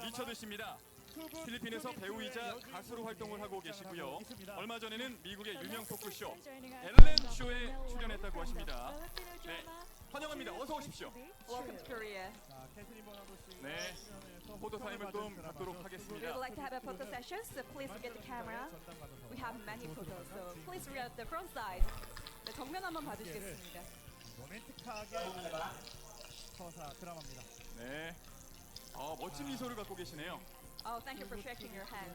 미쳐드십니다. 필리핀에서 배우이자 가수로 활동을 하고 계시고요. 얼마 전에는 미국의 유명 토크쇼 엘렌 쇼에 출연했다고 하십니다. 네, 환영합니다. 어서 오십시오. Welcome to Korea. 네, 포토 타임을 좀 갖도록 We 하겠습니다. would like to have a photo session, so please look at the camera. We have many photos, so please read the front side. 네, 정면 한번 봐주시겠습니다. 로맨틱하게 서사 드라마입니다. 네, 멋진 미소를 갖고 계시네요. Oh, thank you for shaking your hand.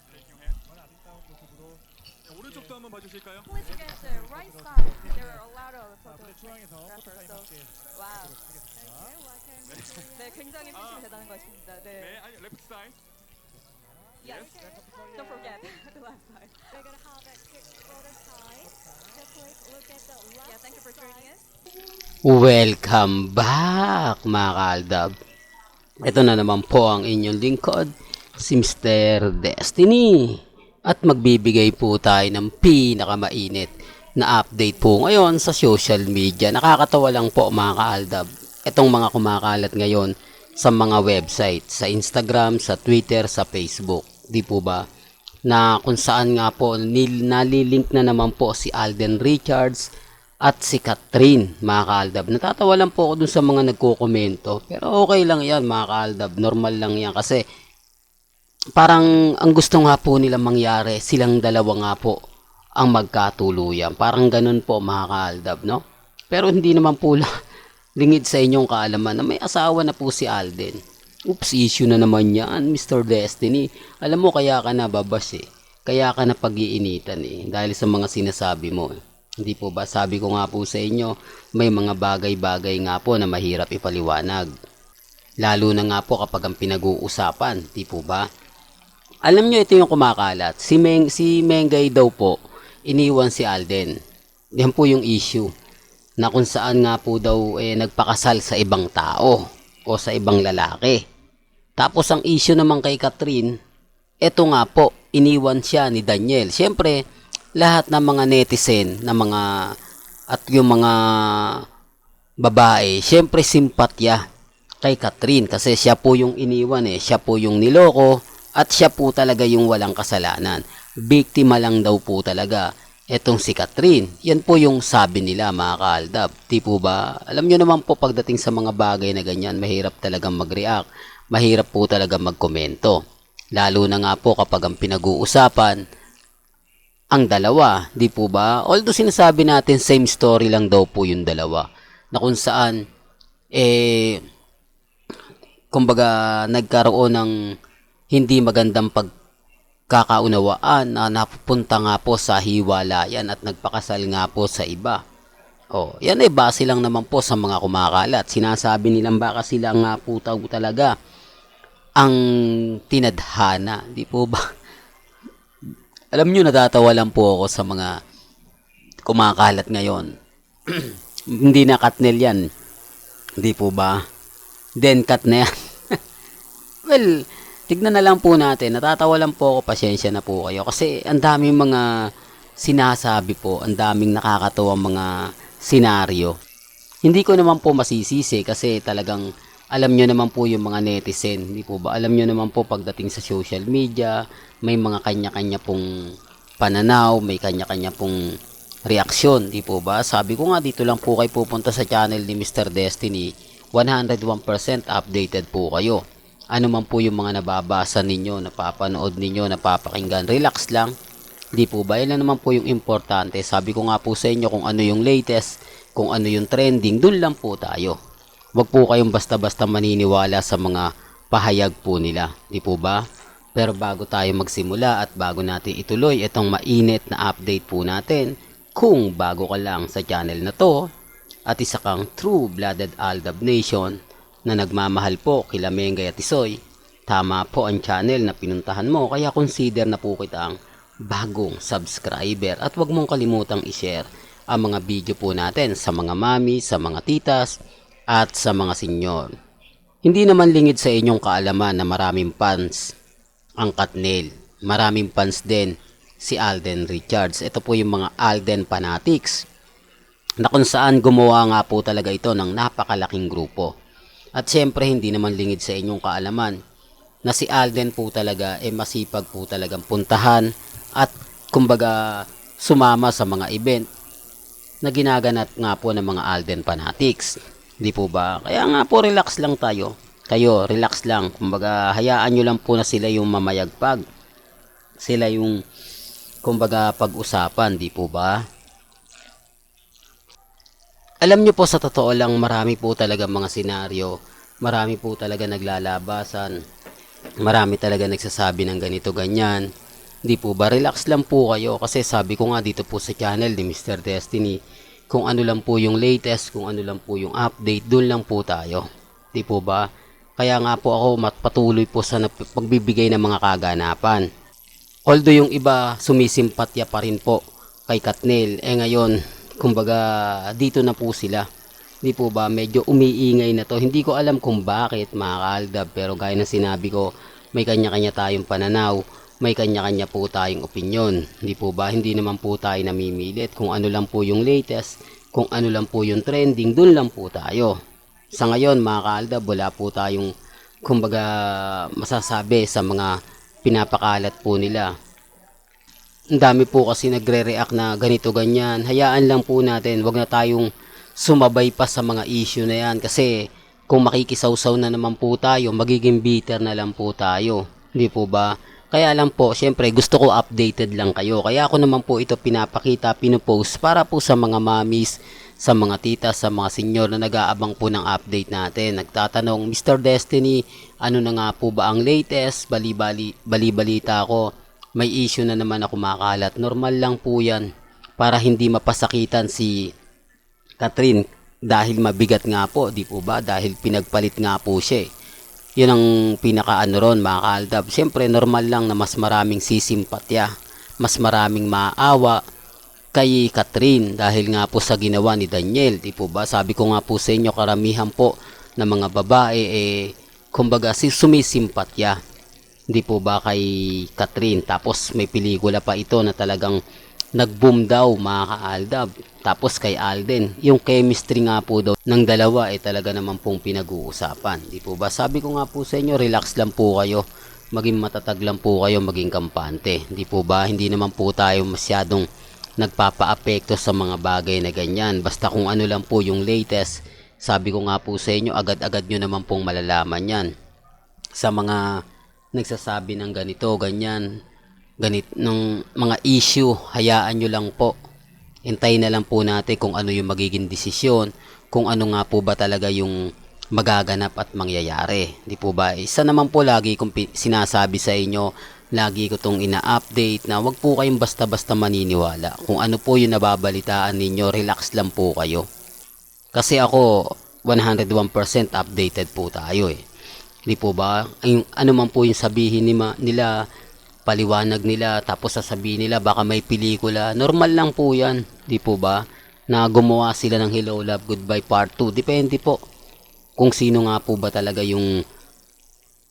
정말 아름다운 모습으로 네, 오른쪽도 한번 봐주실까요? Please look at the right side. There are a lot of 자, 무대 중앙에서 photographers. 포토타임 So, 함께 wow. 하겠습니다. 네, 굉장히 팬심이 대단한 것 같습니다. 네, 네. 아니 레프트 사이드. Yes. Don't forget the left side. We're gonna have a quick photo time. So please look at the left Yeah, thank you for joining side. us. Welcome back mga kaaldab. Ito na naman po ang inyong lingkod, si Mr. Destiny. At magbibigay po tayo ng pinakamainit na update po ngayon sa social media. Nakakatawa lang po mga kaaldab. Itong mga kumakalat ngayon sa mga website, sa Instagram, sa Twitter, sa Facebook. Di po ba? Na kung saan nga po nalilink na naman po si Alden Richards at si Catherine, mga kaaldab. Natatawa lang po ako dun sa mga nagko-komento. Pero okay lang yan, mga kaaldab. Normal lang yan kasi parang ang gusto nga po nilang mangyari, silang dalawa nga po ang magkatuluyan. Parang ganun po, mga kaaldab, no? Pero hindi naman po lingid sa inyong kaalaman na may asawa na po si Alden. Oops, issue na naman yan, Mr. Destiny. Alam mo, kaya ka na babas eh. Kaya ka na pag-iinitan eh. Dahil sa mga sinasabi mo eh. Hindi po ba? Sabi ko nga po sa inyo, may mga bagay-bagay nga po na mahirap ipaliwanag. Lalo na nga po kapag ang pinag-uusapan. Di po ba? Alam nyo, ito yung kumakalat. Si Mengay daw po, iniwan si Alden. Yan po yung issue. Na kung saan nga po daw nagpakasal sa ibang tao o sa ibang lalaki. Tapos ang issue naman kay Catherine, ito nga po, iniwan siya ni Daniel. Siyempre, lahat ng mga netizen na mga at yung mga babae, syempre simpatya kay Catherine kasi siya po yung iniwan siya po yung niloko at siya po talaga yung walang kasalanan. Biktima lang daw po talaga etong si Catherine. Yan po yung sabi nila, mga kaaldab. Di po ba? Alam nyo naman po pagdating sa mga bagay na ganyan, mahirap talagang mag-react. Mahirap po talaga magkomento. Lalo na nga po kapag ang pinag-uusapan ang dalawa, di po ba? Although sinasabi natin same story lang daw po yung dalawa. Na kung saan, kumbaga nagkaroon ng hindi magandang pagkakaunawaan na napupunta nga po sa hiwalayan at nagpakasal nga po sa iba. Yan ay base lang naman po sa mga kumakalat. Sinasabi nilang baka sila nga po talaga ang tinadhana, di po ba? Alam nyo, natatawa lang po ako sa mga kumakalat ngayon. Hindi na Katnel yan. Hindi po ba? Then cut na yan. Well, tignan na lang po natin. Natatawa lang po ako. Pasensya na po kayo. Kasi ang daming mga sinasabi po. Ang daming nakakatawang mga senaryo. Hindi ko naman po masisisi kasi talagang alam nyo naman po yung mga netizen, di po ba? Alam nyo naman po pagdating sa social media, may mga kanya-kanya pong pananaw, may kanya-kanya pong reaksyon, di po ba? Sabi ko nga, dito lang po kayo pupunta sa channel ni Mr. Destiny, 101% updated po kayo. Ano man po yung mga nababasa ninyo, napapanood ninyo, napapakinggan, relax lang. Di po ba? Yan lang naman po yung importante. Sabi ko nga po sa inyo kung ano yung latest, kung ano yung trending, dun lang po tayo. Huwag po kayong basta-basta maniniwala sa mga pahayag po nila. Di po ba? Pero bago tayo magsimula at bago natin ituloy itong mainit na update po natin, kung bago ka lang sa channel na to at isa kang true-blooded Aldab Nation na nagmamahal po kila Mengay at Isoy, tama po ang channel na pinuntahan mo kaya consider na po kita ang bagong subscriber at huwag mong kalimutang i-share ang mga video po natin sa mga mami, sa mga titas, at sa mga senyor. Hindi naman lingid sa inyong kaalaman na maraming fans ang Katnel. Maraming fans din si Alden Richards. Ito po yung mga Alden fanatics na kung saan gumawa nga po talaga ito ng napakalaking grupo. At syempre hindi naman lingid sa inyong kaalaman na si Alden po talaga masipag po talagang puntahan at kumbaga sumama sa mga event na ginaganap nga po ng mga Alden fanatics. Di po ba? Kaya nga po relax lang tayo. Kayo, relax lang. Kumbaga hayaan nyo lang po na sila yung mamayagpag. Sila yung kumbaga pag-usapan, di po ba? Alam nyo po sa totoo lang marami po talaga mga senaryo. Marami po talaga naglalabasan. Marami talaga nagsasabi ng ganito ganyan. Di po ba? Relax lang po kayo kasi sabi ko nga dito po sa channel ni Mr. Destiny, kung ano lang po yung latest, kung ano lang po yung update, doon lang po tayo. Di po ba? Kaya nga po ako patuloy po sa pagbibigay ng mga kaganapan. Although yung iba sumisimpatya pa rin po kay Katnil, ngayon, kumbaga dito na po sila. Di po ba? Medyo umiingay na to. Hindi ko alam kung bakit mga kaaldab, pero gaya ng sinabi ko, may kanya-kanya tayong pananaw, may kanya-kanya po tayong opinyon. Di po ba? Hindi naman po tayo namimilit. Kung ano lang po yung latest, kung ano lang po yung trending, dun lang po tayo. Sa ngayon mga kaaldab, wala po tayong kumbaga masasabi sa mga pinapakalat po nila. Ang dami po kasi nagre-react na ganito ganyan. Hayaan lang po natin, wag na tayong sumabay pa sa mga issue na yan kasi kung makikisawsaw na naman po tayo, magiging bitter na lang po tayo. Hindi po ba? Kaya lang po, syempre gusto ko updated lang kayo. Kaya ako naman po ito pinapakita, pinupost para po sa mga mamis, sa mga titas, sa mga senyor na nag-aabang po ng update natin. Nagtatanong, Mr. Destiny, ano na nga po ba ang latest? Bali-balita ko, may issue na naman ako makalat. Normal lang po yan para hindi mapasakitan si Catherine dahil mabigat nga po, di po ba? Dahil pinagpalit nga po siya. Yun ang pinakaano ron mga kaaldab. Siyempre normal lang na mas maraming sisimpatya, mas maraming maawa kay Catherine dahil nga po sa ginawa ni Daniel, di po ba? Sabi ko nga po sa inyo, karamihan po ng mga babae kumbaga sumisimpatya, di po ba, kay Catherine. Tapos may pelikula pa ito na talagang nag-boom daw mga kaaldab. Tapos kay Alden, yung chemistry nga po daw ng dalawa talaga naman pong pinag-uusapan. Di po ba? Sabi ko nga po sa inyo, relax lang po kayo. Maging matatag lang po kayo, maging kampante. Di po ba? Hindi naman po tayo masyadong nagpapa-apekto sa mga bagay na ganyan. Basta kung ano lang po yung latest, sabi ko nga po sa inyo, agad-agad nyo naman pong malalaman yan. Sa mga nagsasabi ng ganito, ganyan, ng mga issue, hayaan nyo lang po. Hintayin na lang po natin kung ano yung magiging desisyon, kung ano nga po ba talaga yung magaganap at mangyayari. Di po ba? Isa naman po lagi kong sinasabi sa inyo, lagi ko tong ina-update na wag po kayong basta-basta maniniwala. Kung ano po yung nababalitaan ninyo, relax lang po kayo. Kasi ako, 101% updated po tayo Di po ba? Ano man po yung sabihin nila, paliwanag nila, tapos sasabihin nila baka may pelikula, normal lang po yan, di po ba, na gumawa sila ng Hello Love Goodbye Part 2, depende po kung sino nga po ba talaga yung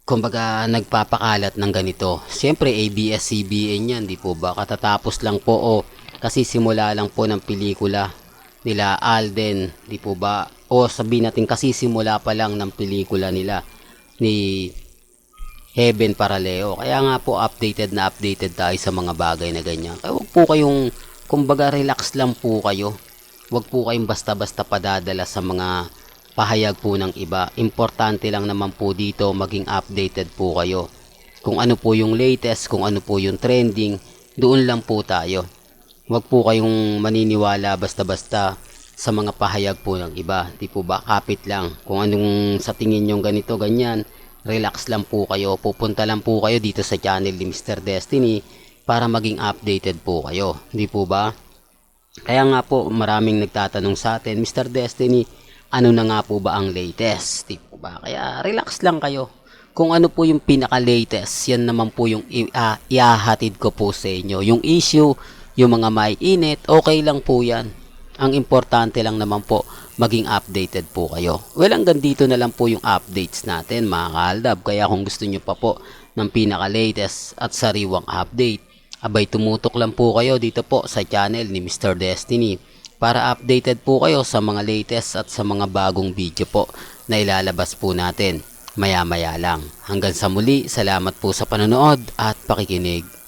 kumbaga nagpapakalat ng ganito. Siyempre ABS-CBN yan, di po ba, katatapos lang po kasi simula lang po ng pelikula nila Alden, di po ba, o sabihin natin kasi simula pa lang ng pelikula nila ni Heaven Paraleo. Kaya nga po updated tayo sa mga bagay na ganyan. Kaya huwag po kayong, kumbaga relax lang po kayo. Huwag po kayong basta-basta padadala sa mga pahayag po ng iba. Importante lang naman po dito maging updated po kayo. Kung ano po yung latest, kung ano po yung trending, doon lang po tayo. Huwag po kayong maniniwala basta-basta sa mga pahayag po ng iba. Di po ba? Kapit lang. Kung anong sa tingin nyo ganito, ganyan, relax lang po kayo. Pupunta lang po kayo dito sa channel ni Mr. Destiny para maging updated po kayo. Di po ba? Kaya nga po maraming nagtatanong sa atin, Mr. Destiny, ano na nga po ba ang latest? Di po ba? Kaya relax lang kayo. Kung ano po yung pinaka-latest, yan naman po yung iahatid ko po sa inyo. Yung issue, yung mga may init, okay lang po yan. Ang importante lang naman po, maging updated po kayo. Well, hanggang dito na lang po yung updates natin mga kaaldab. Kaya kung gusto nyo pa po ng pinaka-latest at sariwang update, abay tumutok lang po kayo dito po sa channel ni Mr. Destiny para updated po kayo sa mga latest at sa mga bagong video po na ilalabas po natin. maya-maya lang. Hanggang sa muli, salamat po sa panonood at pakikinig.